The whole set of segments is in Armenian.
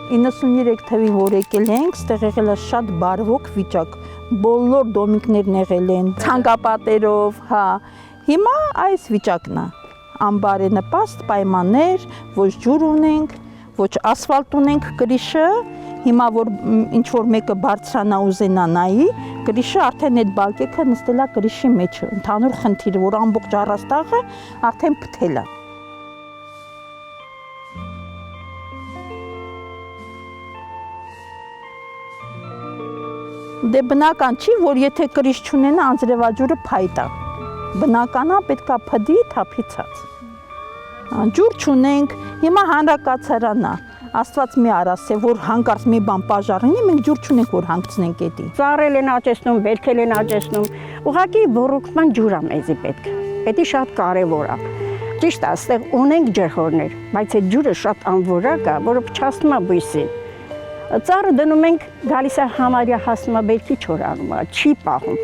Իննսուններեք թվին որ եկել ենք, ստեղ եղել է շատ բարվոք վիճակ, բոլոր դոմիկներն եղել են, ցանկապատերով, հա, հիմա այս վիճակն է, անբարենպաստ պայմաններ, ոչ ջուր ունենք, ոչ ասֆալտ ունենք կրիշը, հիմա որ ինչ-որ մեկը բարձրանա ուզենա նայի, կրիշը արդեն այդ բալկեքը նստել է կրիշի մեջ, ընդհանուր խնդիրը, որ ամբողջ առաստաղը արդեն փթել է։ Դե բնական չի, որ եթե կրիշ չունենա անձրևաջուրը փայտ է։ Բնականա պետք է փդի թափիցած։ Ջուր չունենք, հիմա հանրակացարանն է։ Աստված մի արասե, որ հանկարծ մի բան բաժարինի, մենք ջուր չունենք, որ հանգցնենք էդի։ Ծառել են աճեցնում, վերքել են աճեցնում։ Ուղղակի ռոռոկման ջուր է մեզի պետք։ Պետք է շատ կարևոր է։ Ճիշտ է, այստեղ ունենք ջրհորներ, բայց այդ ջուրը շատ անորակ է, որը փչացնում է բույսին։ Ծառը դնում ենք, գալիս է համարյա հասնում է բերքի չորանում է, չի պահում։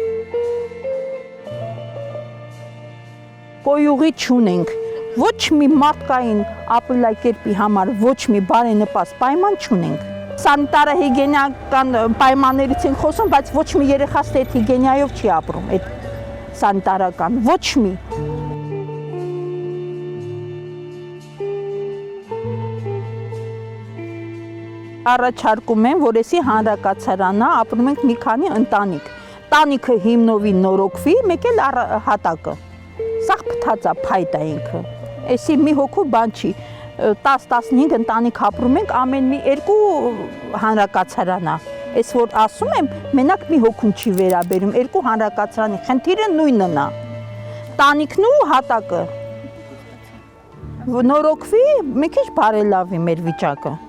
Կոյուղի չունենք, ոչ մի մարդկային ապրելակերպի համար, ոչ մի բարենպաստ պայման չունենք։ Սանիտարը հիգիենական պայմաններից են խոսում, բայց ոչ մի երեխաս այդ հիգիենայով չի ապրում, այդ սանիտարական, ոչ մի։ Առաջարկում են, որ էսի հանրակացարանը ապրում ենք մի քանի ընտանիք։ Տանիքը հիմնովի նորոգվի, մեկ էլ հատակը։ Սաղ փթած է, փայտ է ինքը։ Էսի մի հոգու բան չի։ 10-15 ընտանիք ապրում ենք, ամեն մի երկու հանրակացարան է։ Էս որ ասում եմ, մենակ մի հոգուն չի վերաբերում, երկու հանրակացարանի խնդիրը նույնն է։ Տանիքն ու հատակը։ Նորոգվի, մի քիչ բարելավի մեր վիճակը։